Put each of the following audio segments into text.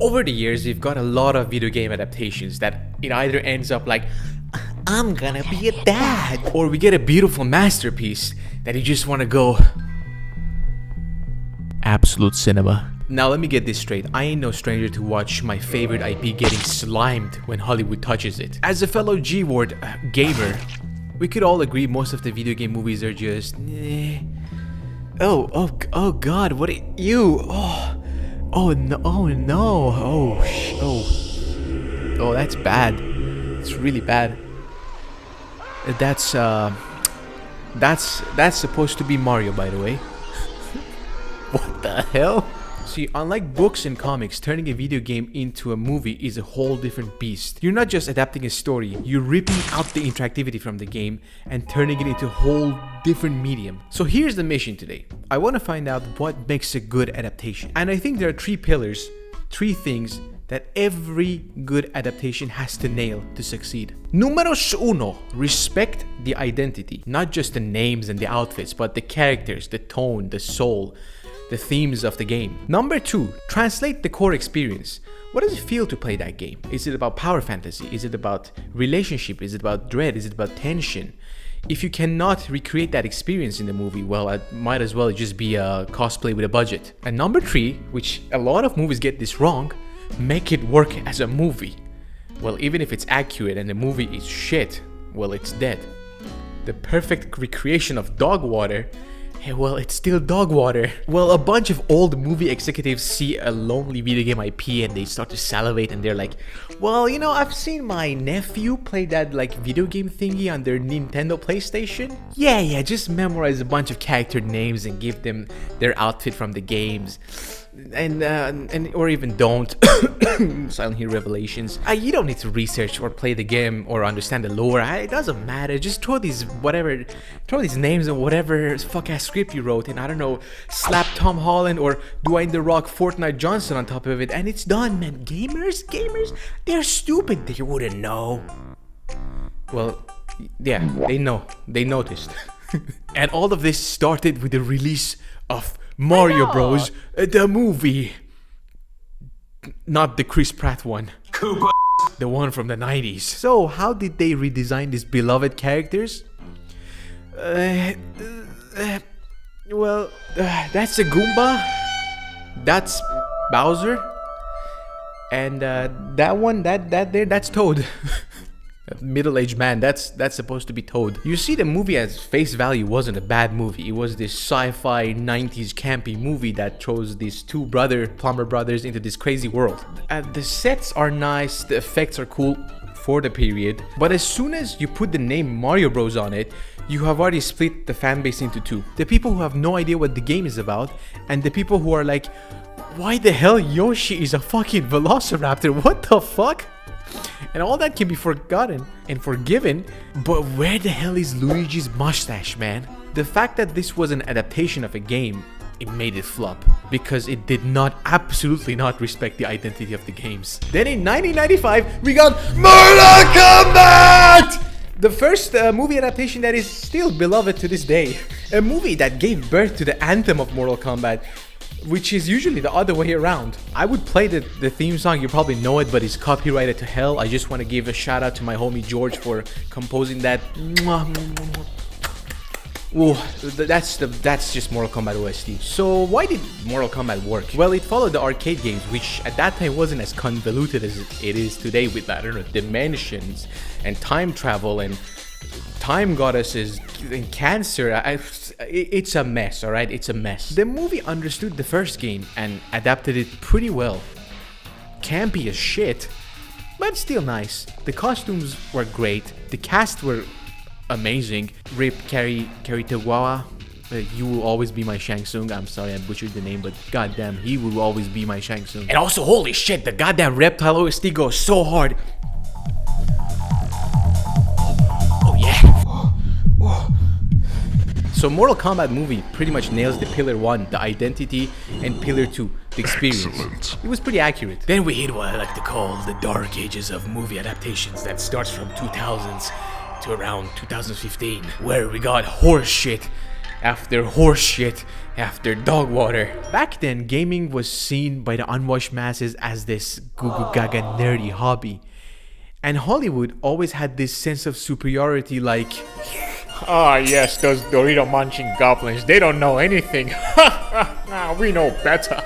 Over the years, we've got a lot of video game adaptations that it either ends up like, I'm gonna be a dad, or we get a beautiful masterpiece that you just want to go absolute cinema. Now let me get this straight, I ain't no stranger to watch my favorite IP getting slimed when Hollywood touches it. As a fellow G-word gamer, we could all agree most of the video game movies are just oh god, what are you? Oh that's bad. It's really bad. That's supposed to be Mario, by the way. What the hell? See, unlike books and comics, turning a video game into a movie is a whole different beast. You're not just adapting a story, you're ripping out the interactivity from the game and turning it into a whole different medium. So here's the mission today. I want to find out what makes a good adaptation. And I think there are three pillars, three things that every good adaptation has to nail to succeed. Numero uno, respect the identity. Not just the names and the outfits, but the characters, the tone, the soul, the themes of the game. Number two, translate the core experience. What does it feel to play that game? Is it about power fantasy? Is it about relationship? Is it about dread? Is it about tension? If you cannot recreate that experience in the movie, well, it might as well just be a cosplay with a budget. And number three, which a lot of movies get this wrong, make it work as a movie. Well, even if it's accurate and the movie is shit, well, it's dead. The perfect recreation of dog water, well, it's still dog water. Well, a bunch of old movie executives see a lonely video game IP and they start to salivate and they're like, well, you know, I've seen my nephew play that like video game thingy on their Nintendo PlayStation. Yeah, just memorize a bunch of character names and give them their outfit from the games. And or even don't. Silent Hill Revelations. You don't need to research or play the game or understand the lore. It doesn't matter. Just throw these names and whatever fuck ass script you wrote, and I don't know, slap Tom Holland or Dwayne The Rock Fortnite Johnson on top of it, and it's done, man. Gamers, they're stupid. They wouldn't know. Well, yeah, they know. They noticed. And all of this started with the release of Mario Bros. The movie. Not the Chris Pratt one. Koopa. The one from the 90s. So, how did they redesign these beloved characters? Well, that's a Goomba. That's Bowser. And that one, that's Toad. Middle-aged man, that's supposed to be Toad. You see, the movie at face value wasn't a bad movie. It was this sci-fi 90s campy movie that throws these two plumber brothers into this crazy world. The sets are nice, the effects are cool for the period, but as soon as you put the name Mario Bros on it, you have already split the fan base into two. The people who have no idea what the game is about, and the people who are like, why the hell Yoshi is a fucking velociraptor? What the fuck? And all that can be forgotten and forgiven, but where the hell is Luigi's mustache, man? The fact that this was an adaptation of a game, it made it flop, because it did not, absolutely not respect the identity of the games. Then in 1995, we got Mortal Kombat! The first movie adaptation that is still beloved to this day. A movie that gave birth to the anthem of Mortal Kombat, which is usually the other way around. I would play the theme song, you probably know it, but it's copyrighted to hell. I just want to give a shout out to my homie George for composing that. Ooh, that's just Mortal Kombat OST. So why did Mortal Kombat work? Well, it followed the arcade games, which at that time wasn't as convoluted as it is today with, I don't know, dimensions and time travel and time goddesses and cancer. It's a mess, alright? It's a mess. The movie understood the first game and adapted it pretty well. Campy as shit, but still nice. The costumes were great. The cast were amazing. Rip Karitawa. You will always be my Shang Tsung. I'm sorry I butchered the name, but goddamn, he will always be my Shang Tsung. And also, holy shit, the goddamn reptile OST goes so hard. So Mortal Kombat movie pretty much nails the pillar 1, the identity, and pillar 2, the experience. Excellent. It was pretty accurate. Then we hit what I like to call the dark ages of movie adaptations that starts from 2000s to around 2015, where we got horse shit after horse shit, after dog water. Back then, gaming was seen by the unwashed masses as this goo gaga nerdy hobby. And Hollywood always had this sense of superiority, like, ah yes, those Dorito munching goblins, they don't know anything. We know better.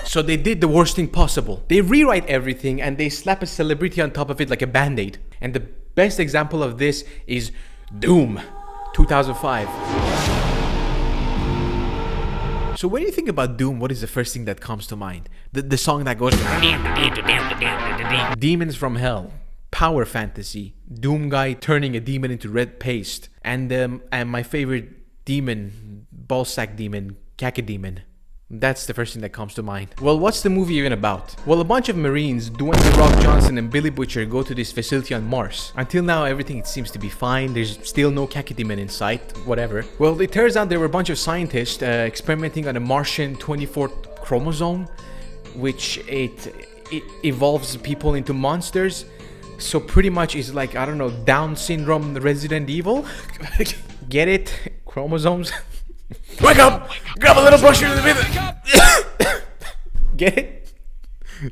So they did the worst thing possible. They rewrite everything and they slap a celebrity on top of it like a band-aid. And the best example of this is Doom, 2005. So when you think about Doom, what is the first thing that comes to mind? The song that goes Demons from Hell, power fantasy, Doom guy turning a demon into red paste, and my favorite demon, ballsack demon, cacodemon. That's the first thing that comes to mind. Well, what's the movie even about? Well, a bunch of Marines, Dwayne "The Rock" Johnson and Billy Butcher, go to this facility on Mars. Until now, everything seems to be fine. There's still no cacodemon in sight, whatever. Well, it turns out there were a bunch of scientists experimenting on a Martian 24th chromosome, which it evolves people into monsters. So pretty much it's like, I don't know, Down syndrome Resident Evil? Get it? Chromosomes? Wake up! Grab a little brush in the middle. Get it?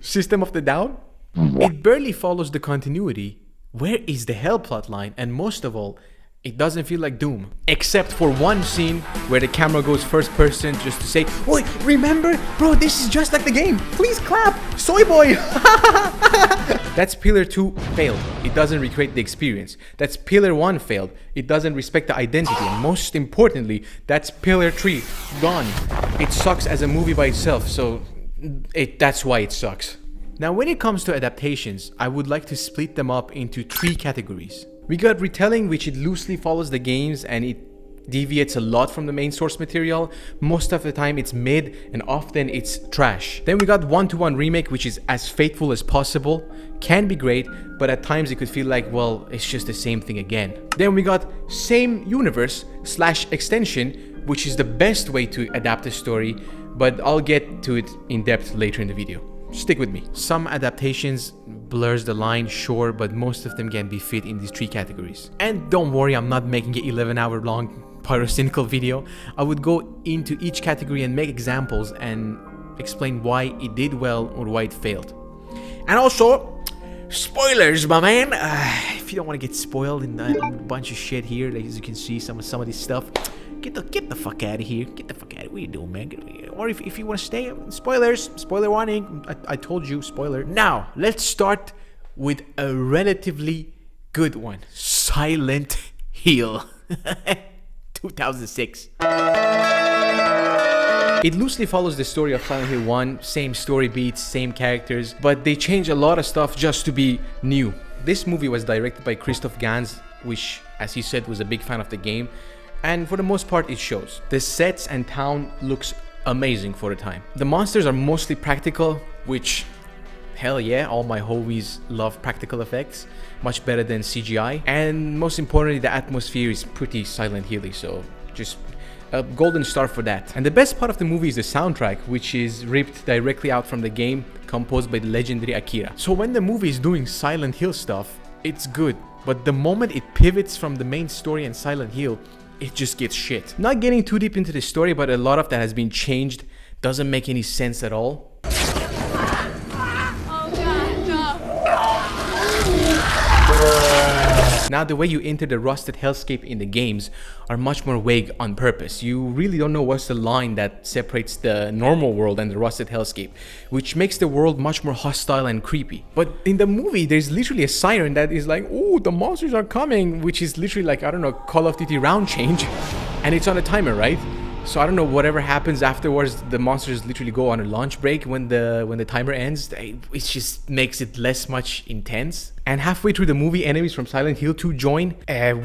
System of the Down? It barely follows the continuity. Where is the Hell plotline? And most of all, it doesn't feel like Doom. Except for one scene where the camera goes first person just to say, "Oi, remember? Bro, this is just like the game. Please clap. Soy boy." That's Pillar 2 failed. It doesn't recreate the experience. That's Pillar 1 failed. It doesn't respect the identity. And most importantly, that's Pillar 3 gone. It sucks as a movie by itself, so that's why it sucks. Now, when it comes to adaptations, I would like to split them up into 3 categories. We got Retelling, which it loosely follows the games and it deviates a lot from the main source material. Most of the time it's mid and often it's trash. Then we got one-to-one remake, which is as faithful as possible, can be great, but at times it could feel like, well, it's just the same thing again. Then we got same universe / extension, which is the best way to adapt a story, but I'll get to it in depth later in the video. Stick with me. Some adaptations blurs the line, sure, but most of them can be fit in these 3 categories. And don't worry, I'm not making an 11-hour long pyrocynical video. I would go into each category and make examples and explain why it did well or why it failed. And also, spoilers, my man. If you don't want to get spoiled in a bunch of shit here, as you can see, some of this stuff, get the fuck out of here. Get the fuck out of here. What are you doing, man? Or if you want to stay, spoilers, spoiler warning. I told you, spoiler. Now, let's start with a relatively good one. Silent Hill. 2006. It loosely follows the story of Silent Hill 1, same story beats, same characters, but they change a lot of stuff just to be new. This movie was directed by Christoph Gans, which, as he said, was a big fan of the game, and for the most part it shows. The sets and town looks amazing for the time. The monsters are mostly practical, which, hell yeah, all my homies love practical effects, much better than CGI. And most importantly, the atmosphere is pretty Silent Hill-y, so just a golden star for that. And the best part of the movie is the soundtrack, which is ripped directly out from the game, composed by the legendary Akira. So when the movie is doing Silent Hill stuff, it's good, but the moment it pivots from the main story and Silent Hill, it just gets shit. Not getting too deep into the story, but a lot of that has been changed. Doesn't make any sense at all. Now, the way you enter the rusted hellscape in the games are much more vague on purpose. You really don't know what's the line that separates the normal world and the rusted hellscape, which makes the world much more hostile and creepy. But in the movie, there's literally a siren that is like, "Oh, the monsters are coming," which is literally like, I don't know, Call of Duty round change, and it's on a timer, right? So I don't know, whatever happens afterwards, the monsters literally go on a lunch break when the timer ends. It just makes it less much intense. And halfway through the movie, enemies from Silent Hill 2 join,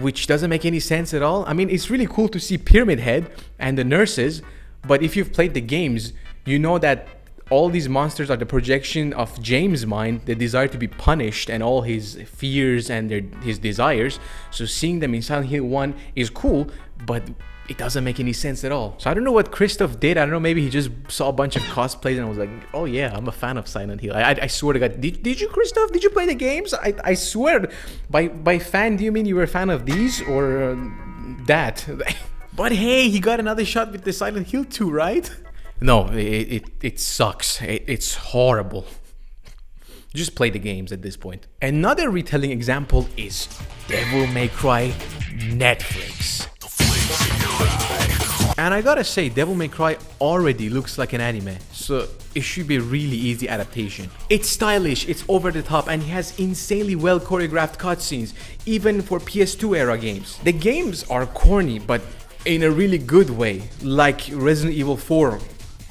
which doesn't make any sense at all. I mean, it's really cool to see Pyramid Head and the nurses, but if you've played the games, you know that all these monsters are the projection of James' mind, the desire to be punished and all his fears and his desires. So seeing them in Silent Hill 1 is cool, but it doesn't make any sense at all. So I don't know what Christoph did. I don't know, maybe he just saw a bunch of cosplays and was like, oh yeah, I'm a fan of Silent Hill. I swear to God, did you, Christoph? Did you play the games? I swear, by fan, do you mean you were a fan of these or that? But hey, he got another shot with the Silent Hill 2, right? No, it sucks. It's horrible. Just play the games at this point. Another retelling example is Devil May Cry Netflix. And I gotta say, Devil May Cry already looks like an anime, so it should be a really easy adaptation. It's stylish, it's over the top, and it has insanely well choreographed cutscenes, even for PS2 era games. The games are corny, but in a really good way, like Resident Evil 4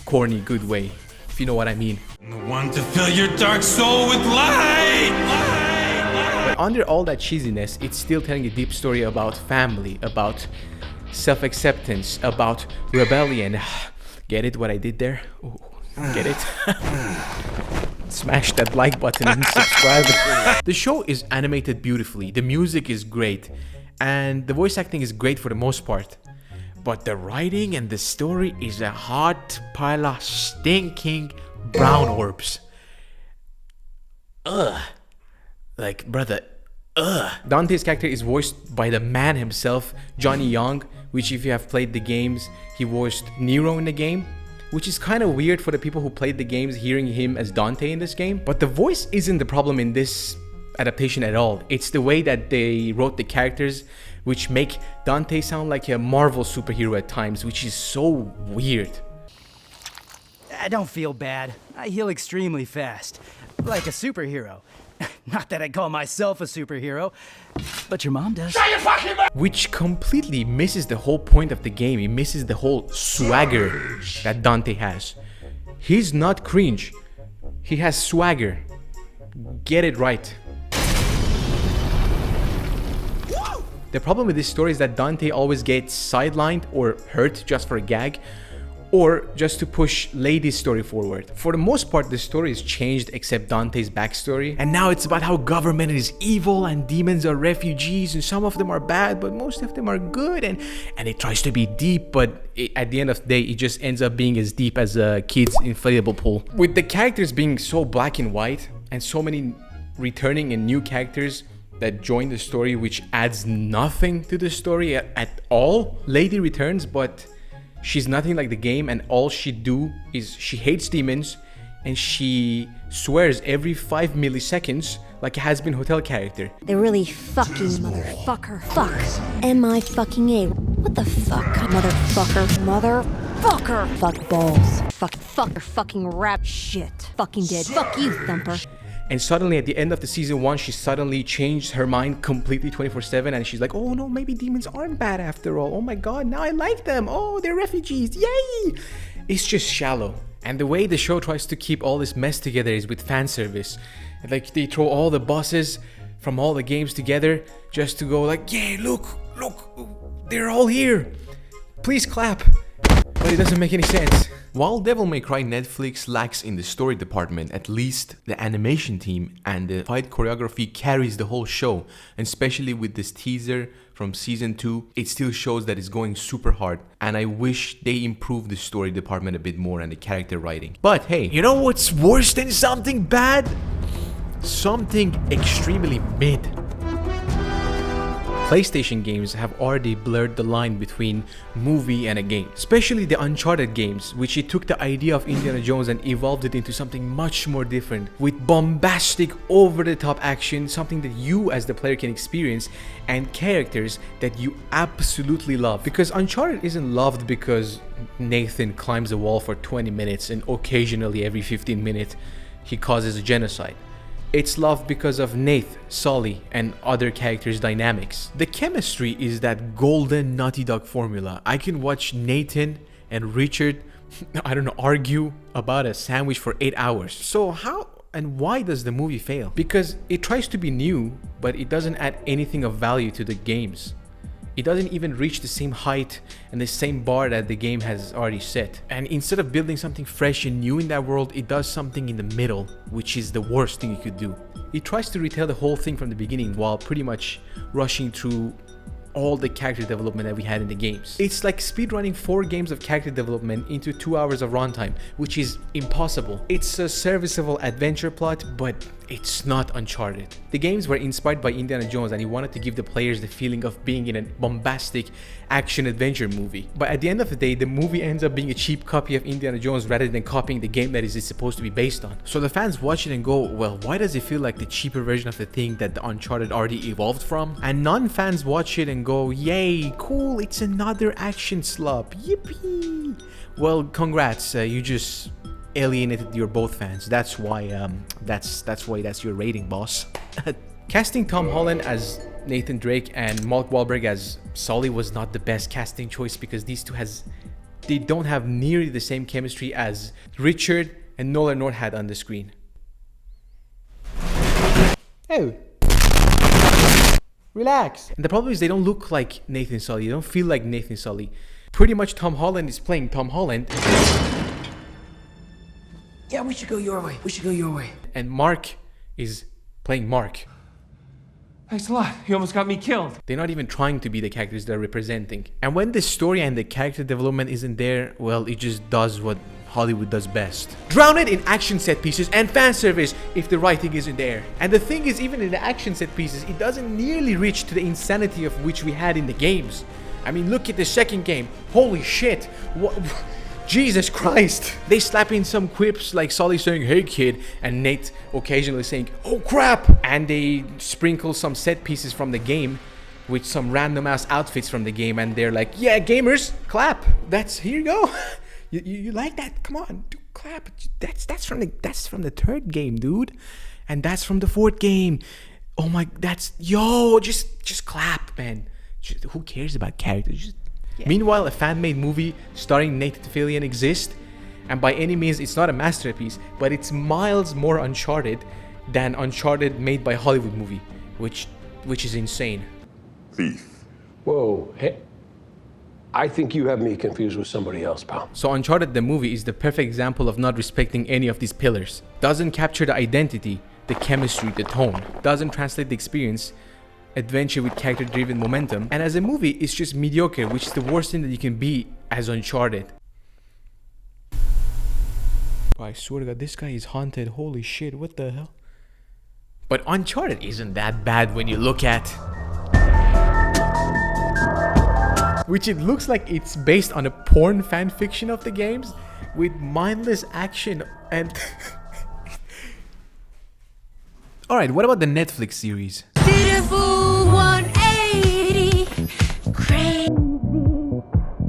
corny good way, if you know what I mean. I want to fill your dark soul with light! But under all that cheesiness, it's still telling a deep story about family, about self-acceptance, about rebellion. Get it what I did there? Ooh, get it? Smash that like button and subscribe. The show is animated beautifully, the music is great, and the voice acting is great for the most part. But the writing and the story is a hot pile of stinking brown orbs. Ugh. Like, brother, ugh. Dante's character is voiced by the man himself, Johnny Young, which if you have played the games, he voiced Nero in the game, which is kind of weird for the people who played the games hearing him as Dante in this game. But the voice isn't the problem in this adaptation at all. It's the way that they wrote the characters, which make Dante sound like a Marvel superhero at times, which is so weird. I don't feel bad. I heal extremely fast, like a superhero. Not that I call myself a superhero, but your mom does. Which completely misses the whole point of the game. It misses the whole swagger that Dante has. He's not cringe. He has swagger. Get it right. The problem with this story is that Dante always gets sidelined or hurt just for a gag, or just to push Lady's story forward. For the most part, the story is changed except Dante's backstory. And now it's about how government is evil and demons are refugees and some of them are bad, but most of them are good. And it tries to be deep, but at the end of the day, it just ends up being as deep as a kid's inflatable pool. With the characters being so black and white and so many returning and new characters that join the story, which adds nothing to the story at all. Lady returns, but she's nothing like the game, and all she do is she hates demons and she swears every 5 milliseconds like a has-been hotel character. They're really fucking motherfucker. Fuck. M-I-fucking-A. What the fuck, motherfucker? Motherfucker. Fuck balls. Fuck fucking rap shit. Fucking dead. Fuck you, Thumper. And suddenly at the end of the season 1, she suddenly changed her mind completely 24/7, and she's like, oh no, maybe demons aren't bad after all. Oh my god, now I like them. Oh, they're refugees. Yay! It's just shallow. And the way the show tries to keep all this mess together is with fan service. Like, they throw all the bosses from all the games together just to go like, yeah, look, they're all here. Please clap. But it doesn't make any sense. While Devil May Cry Netflix lacks in the story department, at least the animation team and the fight choreography carries the whole show. And especially with this teaser from season 2, it still shows that it's going super hard. And I wish they improved the story department a bit more and the character writing. But hey, you know what's worse than something bad? Something extremely mid. PlayStation games have already blurred the line between movie and a game, especially the Uncharted games, which it took the idea of Indiana Jones and evolved it into something much more different, with bombastic, over-the-top action, something that you as the player can experience, and characters that you absolutely love. Because Uncharted isn't loved because Nathan climbs a wall for 20 minutes and occasionally every 15 minutes he causes a genocide. It's loved because of Nath, Sully, and other characters' dynamics. The chemistry is that golden Naughty Dog formula. I can watch Nathan and Richard, argue about a sandwich for 8 hours. So how and why does the movie fail? Because it tries to be new, but it doesn't add anything of value to the games. It doesn't even reach the same height and the same bar that the game has already set. And instead of building something fresh and new in that world, it does something in the middle, which is the worst thing you could do. It tries to retell the whole thing from the beginning while pretty much rushing through all the character development that we had in the games. It's like speedrunning 4 games of character development into 2 hours of runtime, which is impossible. It's a serviceable adventure plot, but it's not Uncharted. The games were inspired by Indiana Jones and he wanted to give the players the feeling of being in a bombastic action-adventure movie. But at the end of the day, the movie ends up being a cheap copy of Indiana Jones rather than copying the game that it is supposed to be based on. So the fans watch it and go, well, why does it feel like the cheaper version of the thing that the Uncharted already evolved from? And non-fans watch it and go, yay, cool, it's another action slop, yippee! Well, congrats, you just alienated your both fans. That's why that's your rating, boss. Casting Tom Holland as Nathan Drake and Mark Wahlberg as Sully was not the best casting choice because these two they don't have nearly the same chemistry as Richard and Nolan North had on the screen. Oh, relax. And the problem is they don't look like Nathan Sully. They don't feel like Nathan Sully. Pretty much Tom Holland is playing Tom Holland. Yeah, we should go your way. We should go your way. And Mark is playing Mark. Thanks a lot. You almost got me killed. They're not even trying to be the characters they're representing. And when the story and the character development isn't there, well, it just does what Hollywood does best. Drown it in action set pieces and fan service if the writing isn't there. And the thing is, even in the action set pieces, it doesn't nearly reach to the insanity of which we had in the games. I mean, look at the second game. Holy shit. What? Jesus Christ. They slap in some quips like Sully saying, hey kid, and Nate occasionally saying, oh crap. And they sprinkle some set pieces from the game with some random ass outfits from the game. And they're like, yeah, gamers, clap. Here you go. you like that? Come on, dude, clap. That's from the third game, dude. And that's from the fourth game. Oh my, just clap, man. Who cares about characters? Yeah. Meanwhile, a fan-made movie starring Nathan Fillion exists, and by any means it's not a masterpiece, but it's miles more Uncharted than Uncharted made by Hollywood movie, which is insane. Thief. Whoa, hey, I think you have me confused with somebody else, pal. So Uncharted the movie is the perfect example of not respecting any of these pillars. Doesn't capture the identity, the chemistry, the tone. Doesn't translate the experience, adventure with character-driven momentum, and as a movie, it's just mediocre, which is the worst thing that you can be as Uncharted. I swear to God, this guy is haunted. Holy shit, what the hell? But Uncharted isn't that bad when you look at... Which it looks like it's based on a porn fan fiction of the games, with mindless action and... Alright, what about the Netflix series? Beautiful 180, crazy,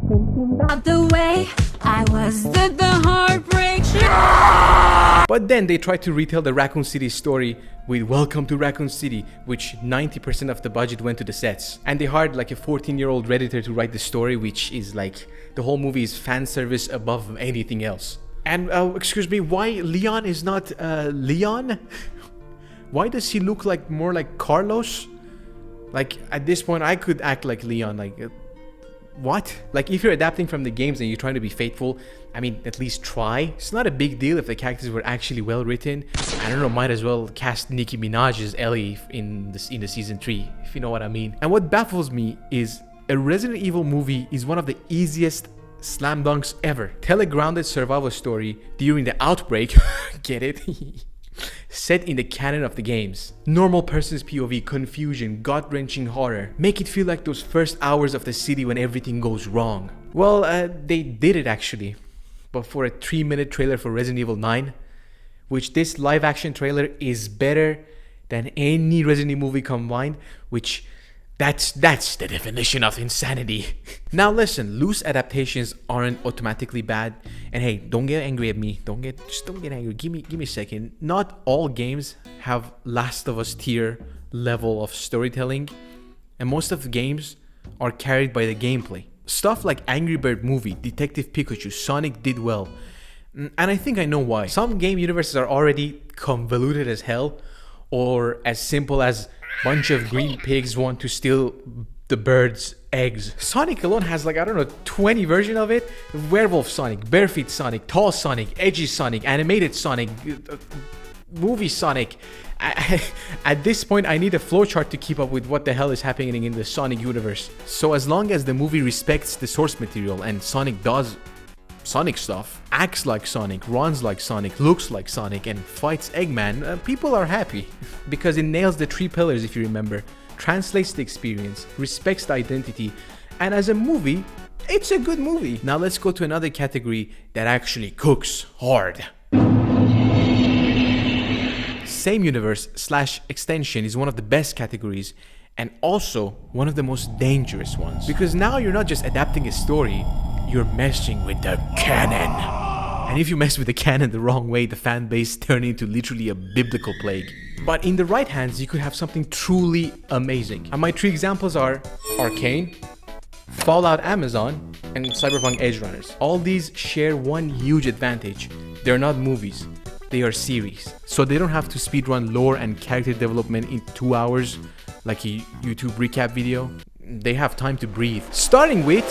thinking about the way I was at the heartbreak show. But then they tried to retell the Raccoon City story with Welcome to Raccoon City, which 90% of the budget went to the sets. And they hired like a 14-year-old Redditor to write the story, which is like, the whole movie is fan service above anything else. And excuse me, why Leon is not Leon? Why does he look like more like Carlos? Like at this point I could act like Leon, like what? Like if you're adapting from the games and you're trying to be faithful, I mean at least try. It's not a big deal if the characters were actually well written. I don't know, might as well cast Nicki Minaj as Ellie in the season 3, if you know what I mean. And what baffles me is a Resident Evil movie is one of the easiest slam dunks ever. Tell a grounded survival story during the outbreak, get it? Set in the canon of the games. Normal person's POV, confusion, gut-wrenching horror. Make it feel like those first hours of the city when everything goes wrong. Well, they did it actually. But for a 3-minute trailer for Resident Evil 9, which this live-action trailer is better than any Resident Evil movie combined, which that's the definition of insanity. Now listen, loose adaptations aren't automatically bad, and hey, don't get angry at me. Just don't get angry. Give me a second. Not all games have Last of Us tier level of storytelling, and most of the games are carried by the gameplay. Stuff like Angry Bird Movie, Detective Pikachu, Sonic did well, and I think I know why. Some game universes are already convoluted as hell, or as simple as bunch of green pigs want to steal the bird's eggs. Sonic alone has like, I don't know, 20 versions of it. Werewolf Sonic, Barefeet Sonic, Tall Sonic, Edgy Sonic, Animated Sonic, Movie Sonic. At this point, I need a flowchart to keep up with what the hell is happening in the Sonic universe. So as long as the movie respects the source material, and Sonic does Sonic stuff, acts like Sonic, runs like Sonic, looks like Sonic, and fights Eggman, people are happy. Because it nails the 3 pillars, if you remember, translates the experience, respects the identity, and as a movie, it's a good movie. Now let's go to another category that actually cooks hard. Same universe / extension is one of the best categories and also one of the most dangerous ones. Because now you're not just adapting a story, you're messing with the canon. And if you mess with the canon the wrong way, the fan base turns into literally a biblical plague. But in the right hands, you could have something truly amazing. And my 3 examples are Arcane, Fallout Amazon, and Cyberpunk Edgerunners. All these share one huge advantage. They're not movies, they are series. So they don't have to speedrun lore and character development in 2 hours like a YouTube recap video. They have time to breathe. Starting with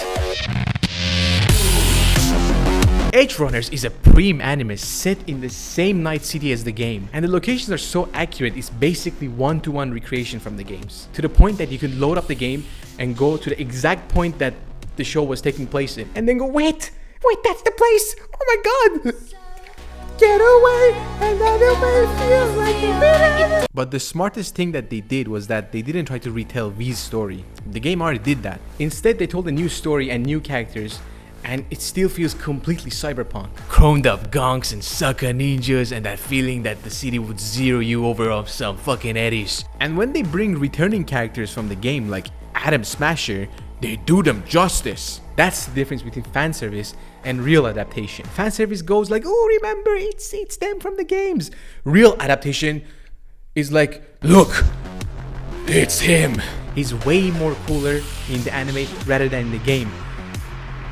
Edgerunners is a preem anime set in the same night city as the game, and the locations are so accurate it's basically one-to-one recreation from the games, to the point that you can load up the game and go to the exact point that the show was taking place in, and then go, wait, that's the place, oh my god, get away, and then it feels like a. But the smartest thing that they did was that they didn't try to retell V's story. The game already did that. Instead, they told a new story and new characters, and it still feels completely cyberpunk. Chromed up gonks and sucker ninjas and that feeling that the city would zero you over off some fucking eddies. And when they bring returning characters from the game like Adam Smasher, they do them justice. That's the difference between fan service and real adaptation. Fan service goes like, oh remember, it's them from the games. Real adaptation is like, look, it's him. He's way more cooler in the anime rather than in the game.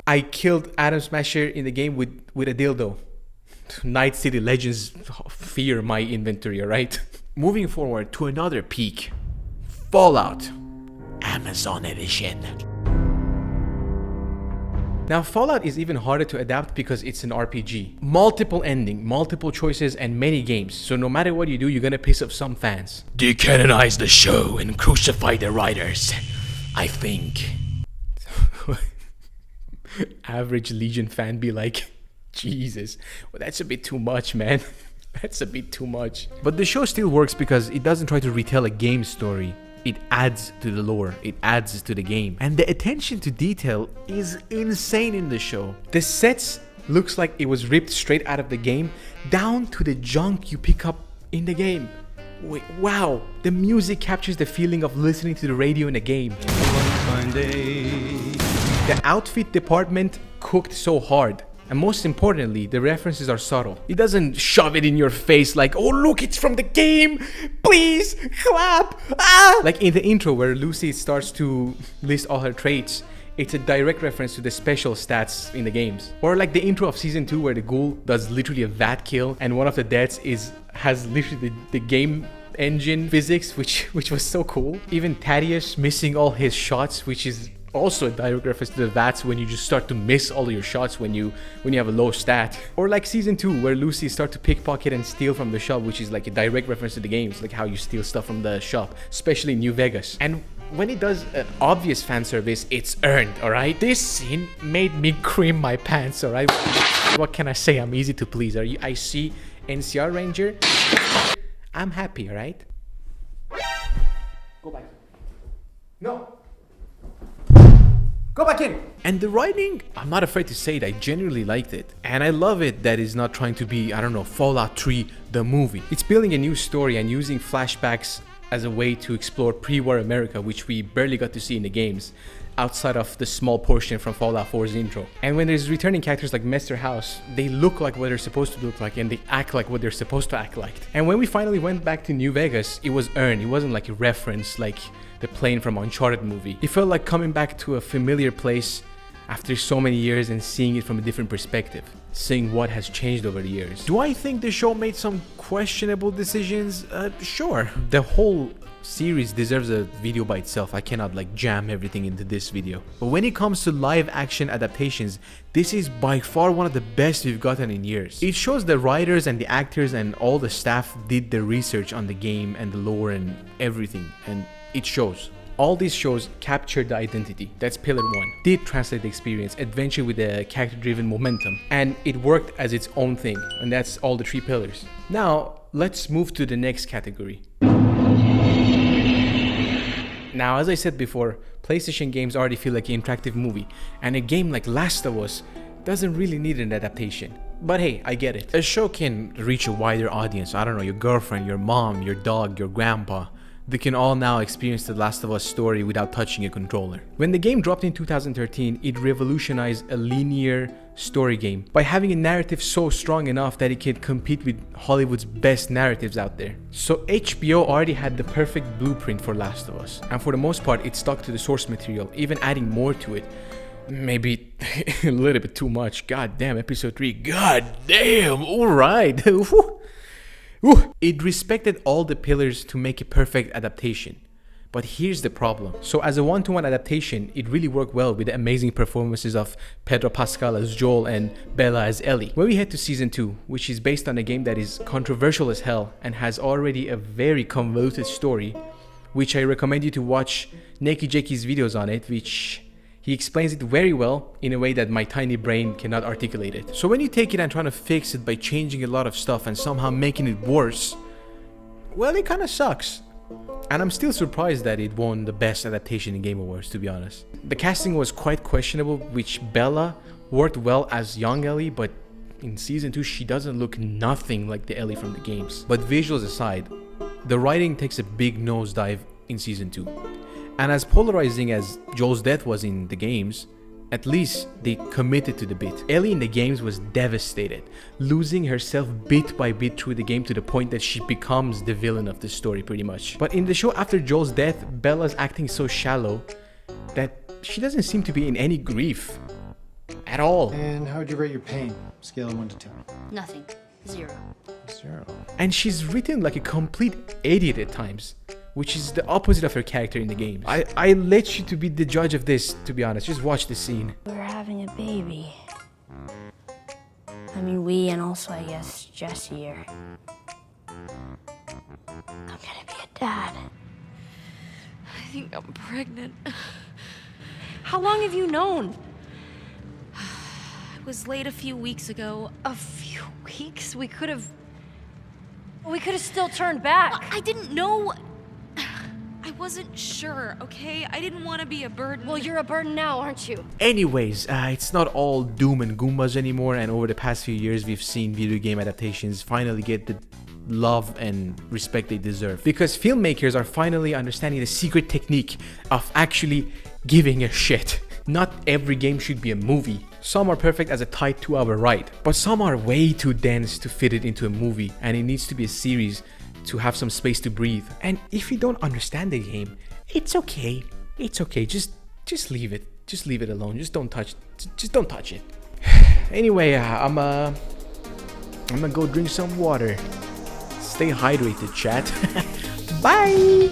I killed Adam Smasher in the game with a dildo. Night City Legends fear my inventory, alright? Moving forward to another peak. Fallout Amazon Edition. Now Fallout is even harder to adapt because it's an RPG. Multiple ending, multiple choices, and many games. So no matter what you do, you're gonna piss off some fans. Decanonize the show and crucify the writers, I think. Average Legion fan be like, Jesus, well, that's a bit too much, man. That's a bit too much. But the show still works because it doesn't try to retell a game story. It adds to the lore, it adds to the game. And the attention to detail is insane in the show. The sets looks like it was ripped straight out of the game, down to the junk you pick up in the game. Wait, wow, the music captures the feeling of listening to the radio in a game. The outfit department cooked so hard. And most importantly, the references are subtle. It doesn't shove it in your face like, oh look, it's from the game, please, clap, ah! Like in the intro where Lucy starts to list all her traits, it's a direct reference to the special stats in the games. Or like the intro of season 2 where the ghoul does literally a VAT kill and one of the deaths has literally the game engine physics, which was so cool. Even Thaddeus missing all his shots, which is also a direct reference to the VATs when you just start to miss all of your shots when you have a low stat. Or like season 2 where Lucy start to pickpocket and steal from the shop, which is like a direct reference to the games, like how you steal stuff from the shop, especially in New Vegas. And when it does an obvious fan service, it's earned, alright? This scene made me cream my pants, alright? What can I say? I'm easy to please. I see NCR Ranger. I'm happy, alright? Go back. No. Go back in! And the writing, I'm not afraid to say it, I genuinely liked it. And I love it that it's not trying to be, I don't know, Fallout 3, the movie. It's building a new story and using flashbacks as a way to explore pre-war America, which we barely got to see in the games, outside of the small portion from Fallout 4's intro. And when there's returning characters like Mr. House, they look like what they're supposed to look like and they act like what they're supposed to act like. And when we finally went back to New Vegas, it was earned. It wasn't like a reference like the plane from Uncharted movie. It felt like coming back to a familiar place after so many years and seeing it from a different perspective, seeing what has changed over the years. Do I think the show made some questionable decisions? Sure. The whole series deserves a video by itself. I cannot like jam everything into this video. But when it comes to live action adaptations, this is by far one of the best we've gotten in years. It shows the writers and the actors and all the staff did their research on the game and the lore and everything, and it shows. All these shows captured the identity. That's pillar 1. Did translate the experience, adventure with a character-driven momentum, and it worked as its own thing. And that's all the 3 pillars. Now, let's move to the next category. Now, as I said before, PlayStation games already feel like an interactive movie, and a game like Last of Us doesn't really need an adaptation. But hey, I get it. A show can reach a wider audience. I don't know, your girlfriend, your mom, your dog, your grandpa. They can all now experience the Last of Us story without touching a controller. When the game dropped in 2013, it revolutionized a linear story game by having a narrative so strong enough that it could compete with Hollywood's best narratives out there. So HBO already had the perfect blueprint for Last of Us, and for the most part it stuck to the source material, even adding more to it. Maybe a little bit too much. God damn, episode 3. God damn, alright. It respected all the pillars to make a perfect adaptation. But here's the problem. So as a one-to-one adaptation, it really worked well with the amazing performances of Pedro Pascal as Joel and Bella as Ellie. When we head to season 2, which is based on a game that is controversial as hell and has already a very convoluted story, which I recommend you to watch Neki Jaki's videos on it, which he explains it very well in a way that my tiny brain cannot articulate it. So when you take it and trying to fix it by changing a lot of stuff and somehow making it worse, well, it kind of sucks. And I'm still surprised that it won the best adaptation in Game Awards, to be honest. The casting was quite questionable, which Bella worked well as young Ellie, but in season 2 she doesn't look nothing like the Ellie from the games. But visuals aside, the writing takes a big nosedive in season 2. And as polarizing as Joel's death was in the games, at least they committed to the bit. Ellie in the games was devastated, losing herself bit by bit through the game to the point that she becomes the villain of the story pretty much. But in the show after Joel's death, Bella's acting so shallow that she doesn't seem to be in any grief at all. And how would you rate your pain? Scale of 1 to 10. Nothing. 0. 0. And she's written like a complete idiot at times, which is the opposite of her character in the games. I let you to be the judge of this, to be honest. Just watch the scene. We're having a baby. I mean, we and also, I guess, Jesse here. I'm gonna be a dad. I think I'm pregnant. How long have you known? It was late a few weeks ago. A few weeks? We could have still turned back. I didn't know. I wasn't sure, okay? I didn't want to be a burden. Well, you're a burden now, aren't you? Anyways, it's not all doom and Goombas anymore, and over the past few years we've seen video game adaptations finally get the love and respect they deserve. Because filmmakers are finally understanding the secret technique of actually giving a shit. Not every game should be a movie. Some are perfect as a tight 2-hour ride, but some are way too dense to fit it into a movie, and it needs to be a series to have some space to breathe. And if you don't understand the game, it's okay. It's okay. Just leave it. Just leave it alone. Just don't touch it. Anyway, I'm gonna go drink some water. Stay hydrated, chat. Bye.